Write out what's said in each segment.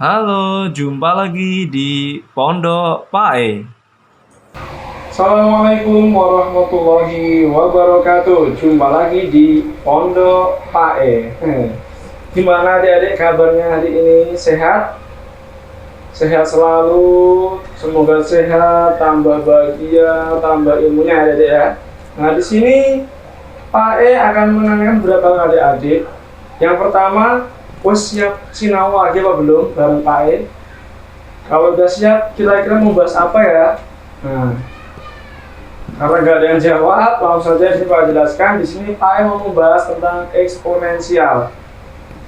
Halo, jumpa lagi di Pondok Pae. Assalamualaikum warahmatullahi wabarakatuh. Jumpa lagi di Pondok Pae. Gimana adik-adik kabarnya hari ini? Sehat? Sehat selalu. Semoga sehat, tambah bahagia, tambah ilmunya adik-adik ya. Nah, di sini Pae akan menanyakan beberapa adik-adik. Yang pertama, siap sinau lagi apa belum bareng Pae? Kalau udah siap, kira-kira mau bahas apa ya? Nah, karena nggak ada yang jawab, langsung saja sini Pak jelaskan. Di sini Pak mau membahas tentang eksponensial.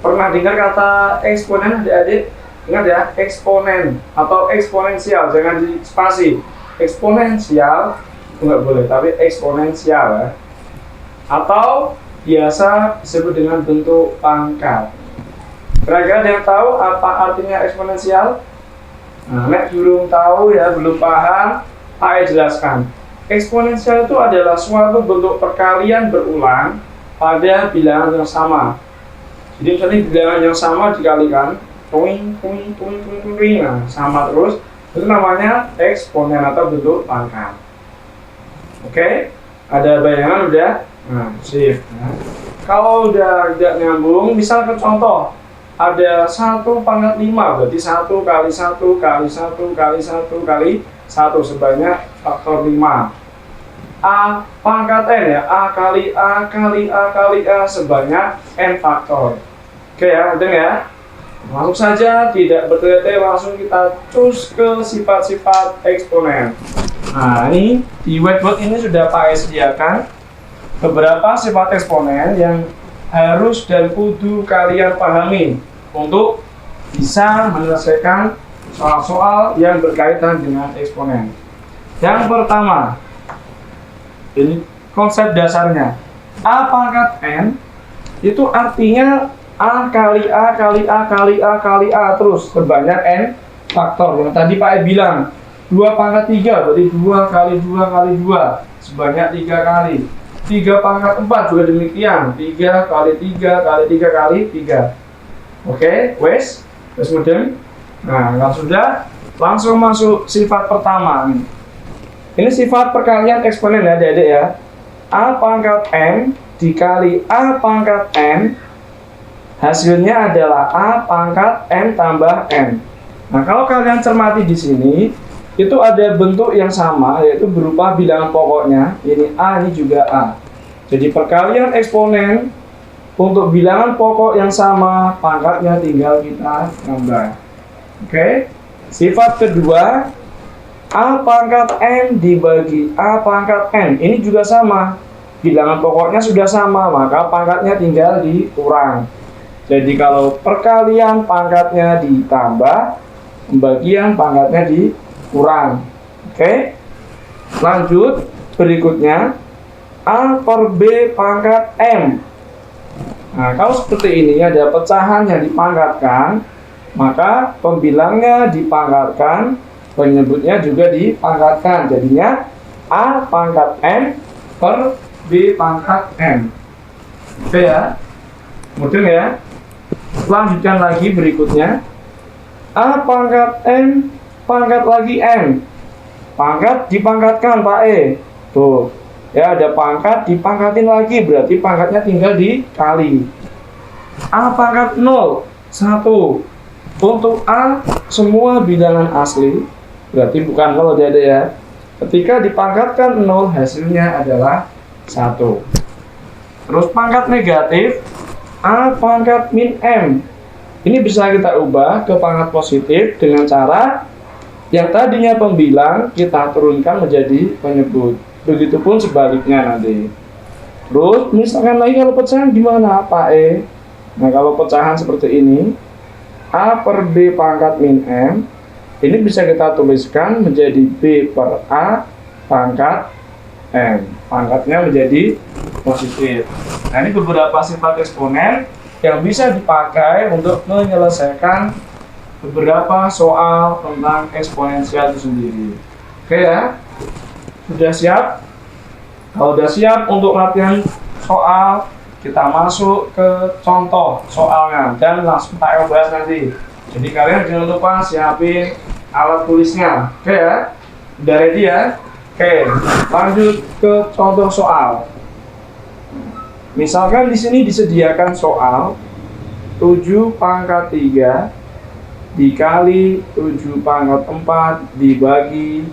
Pernah dengar kata eksponen adik-adik? Ingat ya, eksponen atau eksponensial, jangan di spasi. Eksponensial itu nggak boleh, tapi eksponensial ya. Atau biasa disebut dengan bentuk pangkat. Kira-kira ada yang tahu apa artinya eksponensial? Nah, nek belum tahu ya, belum paham, Pak jelaskan. Eksponensial itu adalah suatu bentuk perkalian berulang pada bilangan yang sama. Jadi misalnya bilangan yang sama dikalikan, nah, sama terus, itu namanya eksponen atau bentuk pangkat. Oke, ada bayangan udah? Nah, sip. Nah, kalau udah tidak nyambung, misalkan contoh, ada 1 pangkat 5, berarti 1 kali 1 kali 1 kali 1 kali 1 sebanyak faktor 5. A pangkat N ya, A kali A kali A kali A sebanyak N faktor. Oke ya, penting ya. Langsung saja, tidak bertele-tele, langsung kita cus ke sifat-sifat eksponen. Nah, ini di whiteboard ini sudah Pak sediakan beberapa sifat eksponen yang harus dan kudu kalian pahami untuk bisa menyelesaikan soal-soal yang berkaitan dengan eksponen. Yang pertama, ini konsep dasarnya. A pangkat N itu artinya A kali A kali A kali A kali A terus sebanyak N faktor. Yang tadi Pak bilang 2 pangkat 3 berarti 2 kali 2 kali 2 sebanyak 3 kali. 3 pangkat 4 juga demikian, 3 kali 3 kali 3 kali 3. Oke, wes mudeng. Nah, kalau sudah, langsung masuk sifat pertama. Ini sifat perkalian eksponen ya adik-adik ya. A pangkat N dikali A pangkat N, hasilnya adalah A pangkat N tambah N. Nah, kalau kalian cermati di sini, itu ada bentuk yang sama, yaitu berupa bilangan pokoknya. Ini A, ini juga A. Jadi perkalian eksponen untuk bilangan pokok yang sama, pangkatnya tinggal kita tambah. Oke. Sifat kedua, A pangkat N dibagi A pangkat N. Ini juga sama. Bilangan pokoknya sudah sama, maka pangkatnya tinggal dikurang. Jadi kalau perkalian pangkatnya ditambah, pembagian pangkatnya dikurang. Oke. Lanjut, berikutnya A per B pangkat M. Nah, kalau seperti ini ada pecahan yang dipangkatkan, maka pembilangnya dipangkatkan, penyebutnya juga dipangkatkan. Jadinya A pangkat M per B pangkat M. Oke ya, kemudian ya, lanjutkan lagi berikutnya. A pangkat M pangkat lagi N. Pangkat dipangkatkan Pak E. Tuh. Ya, ada pangkat dipangkatin lagi, berarti pangkatnya tinggal dikali. A pangkat 0, 1. Untuk A, semua bilangan asli, berarti bukan 0 jadi ya. Ketika dipangkatkan 0, hasilnya adalah 1. Terus pangkat negatif, A pangkat min M. Ini bisa kita ubah ke pangkat positif dengan cara yang tadinya pembilang kita turunkan menjadi penyebut. Begitupun sebaliknya nanti. Terus misalkan lagi kalau pecahan gimana Pak E? Nah, kalau pecahan seperti ini, A per B pangkat min M, ini bisa kita tuliskan menjadi B per A pangkat M. Pangkatnya menjadi positif. Nah, ini beberapa sifat eksponen yang bisa dipakai untuk menyelesaikan beberapa soal tentang eksponensial itu sendiri. Oke ya? Sudah siap? Kalau sudah siap untuk latihan soal, kita masuk ke contoh soalnya dan langsung kita bahas nanti. Jadi kalian jangan lupa siapin alat tulisnya. Oke ya? Udah ready ya? Oke, lanjut ke contoh soal. Misalkan di sini disediakan soal 7 pangkat 3 dikali 7 pangkat 4 dibagi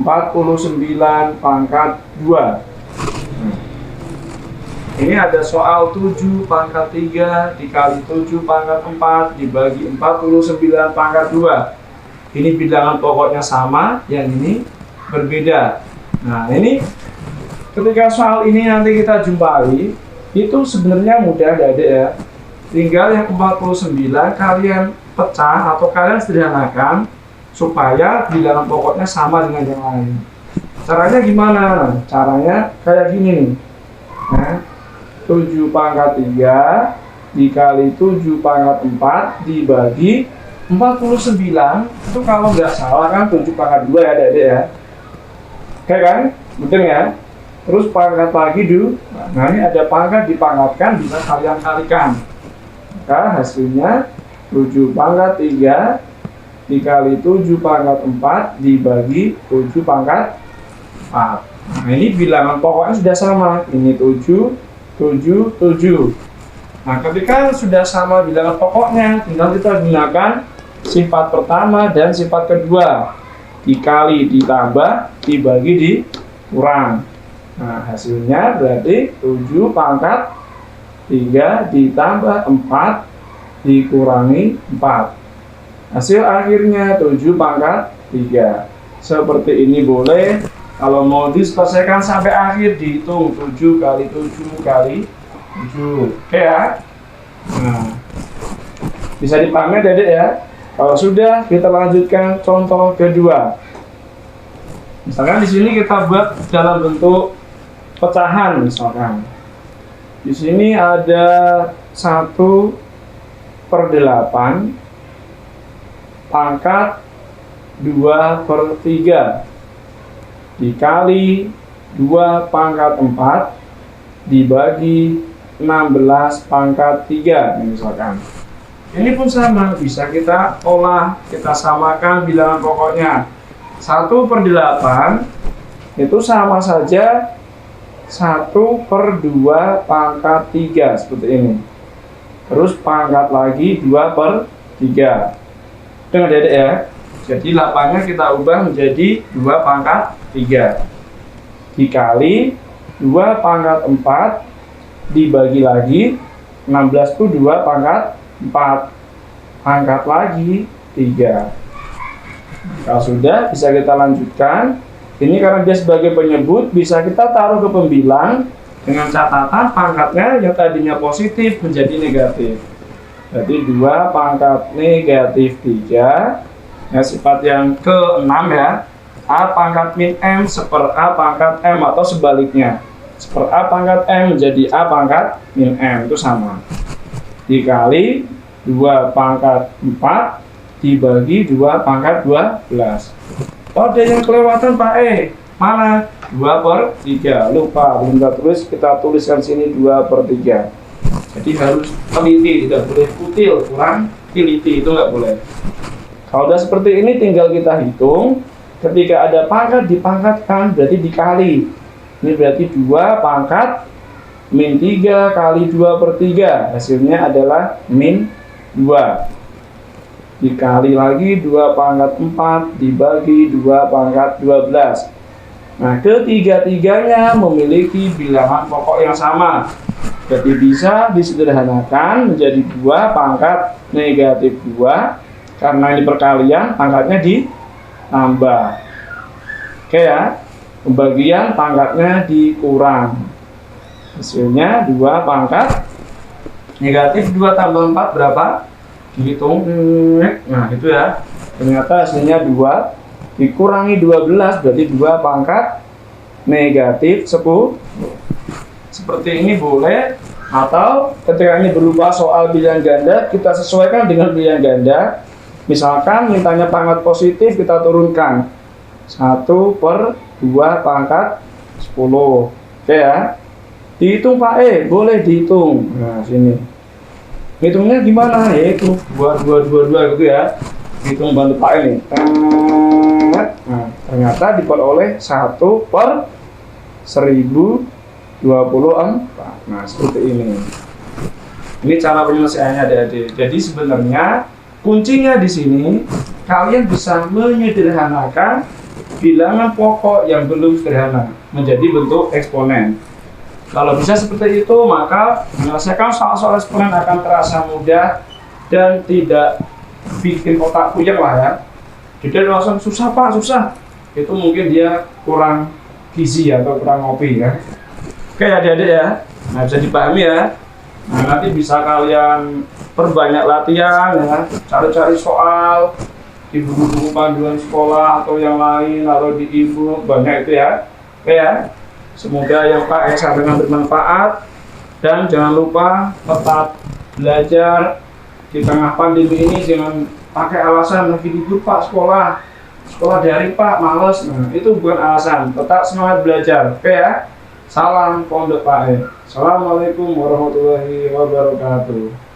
49 pangkat 2. Ini ada soal 7 pangkat 3 dikali 7 pangkat 4 dibagi 49 pangkat 2. Ini bilangan pokoknya sama, yang ini berbeda. Nah, ini ketika soal ini nanti kita jumpai, itu sebenarnya mudah Adik ya. Tinggal yang 49 kalian pecah atau kalian sederhanakan supaya bilangan pokoknya sama dengan yang lain. Caranya gimana? Caranya kayak gini nih. Nah, 7 pangkat 3 dikali 7 pangkat 4 dibagi 49, itu kalau nggak salah kan 7 pangkat 2 ya Adik ya. Oke kan? Betul ya? Terus pangkat lagi dulu. Nah, ini ada pangkat dipangkatkan, bisa kalian kalikan. Maka hasilnya 7 pangkat 3 dikali 7 pangkat 4 dibagi 7 pangkat 4. Nah, ini bilangan pokoknya sudah sama. Ini 7, 7, 7. Nah, ketika sudah sama bilangan pokoknya, tinggal kita gunakan sifat pertama dan sifat kedua. Dikali, ditambah, dibagi, dikurang. Nah, hasilnya berarti 7 pangkat 3 ditambah 4 dikurangi 4. Hasil akhirnya 7 pangkat 3. Seperti ini boleh. Kalau mau diselesaikan sampai akhir, dihitung 7 kali 7 kali 7. Oke ya? Nah, bisa dipahami Adik ya? Kalau sudah, kita lanjutkan contoh kedua. Misalkan di sini kita buat dalam bentuk pecahan misalkan. Di sini ada 1/8 pangkat 2/3 dikali 2 pangkat 4 dibagi 16 pangkat 3 misalkan. Ini pun sama, bisa kita olah, kita samakan bilangan pokoknya. 1/8 itu sama saja 1/2 pangkat 3 seperti ini. Terus pangkat lagi 2/3. Dengar Adik ya. Jadi 8-nya kita ubah menjadi 2 pangkat 3 dikali 2 pangkat 4 dibagi lagi 16 itu 2 pangkat 4 pangkat lagi 3. Kalau sudah, bisa kita lanjutkan. Ini karena dia sebagai penyebut, bisa kita taruh ke pembilang dengan catatan pangkatnya yang tadinya positif menjadi negatif. Jadi 2 pangkat negatif 3. Ya, sifat yang ke-6 ya. A pangkat min M seper A pangkat M atau sebaliknya. Seper A pangkat M menjadi A pangkat min M, itu sama. Dikali 2 pangkat 4 dibagi 2 pangkat 12. Oh, ada yang kelewatan Pak mana? 2/3. Lupa, belum kita tulis, kita tuliskan sini 2/3. Jadi harus teliti, tidak boleh kutil, kurang teliti, itu nggak boleh. Kalau udah seperti ini tinggal kita hitung. Ketika ada pangkat dipangkatkan berarti dikali. Ini berarti 2 pangkat min 3 kali 2/3. Hasilnya adalah min 2. Dikali lagi 2 pangkat 4 dibagi 2 pangkat 12. Nah, ketiga-tiganya memiliki bilangan pokok yang sama. Jadi bisa disederhanakan menjadi 2 pangkat negatif 2. Karena ini perkalian, pangkatnya ditambah. Oke ya, pembagian pangkatnya dikurang. Hasilnya 2 pangkat negatif 2 tambah 4 berapa? Dihitung. Nah, itu ya. Ternyata hasilnya 2 dikurangi 12 berarti 2 pangkat negatif 10. Seperti ini boleh. Atau ketika ini berupa soal bilangan ganda, kita sesuaikan dengan bilangan ganda. Misalkan mintanya pangkat positif, kita turunkan 1/2 pangkat 10. Oke ya. Dihitung Pak boleh dihitung. Nah, sini Hitungnya gimana? Yaitu 2222 gitu ya. Hitung bantu Pak ini. Nah, ternyata dibuat oleh 1/1024. Nah, seperti ini. Ini cara penyelesaiannya adik-adik. Jadi sebenarnya kuncinya di sini kalian bisa menyederhanakan bilangan pokok yang belum sederhana menjadi bentuk eksponen. Kalau bisa seperti itu, maka menyelesaikan soal-soal eksponen akan terasa mudah dan tidak bikin otak puyeng lah ya. Jadi langsung susah Pak, susah. Itu mungkin dia kurang gizi atau kurang ngopi ya. Oke adik-adik ya, nah bisa dipahami ya. Nah nanti bisa kalian perbanyak latihan ya, cari-cari soal di buku-buku panduan sekolah atau yang lain atau di e-book, banyak itu ya. Oke ya. Semoga yang Pak sampaikan bermanfaat dan jangan lupa tetap belajar di tengah pandemi ini. Jangan pakai alasan lagi libur Pak, sekolah daring Pak, males. Nah, itu bukan alasan, tetap semangat belajar. Oke ya. Salam Pondok Pak. Assalamualaikum warahmatullahi wabarakatuh.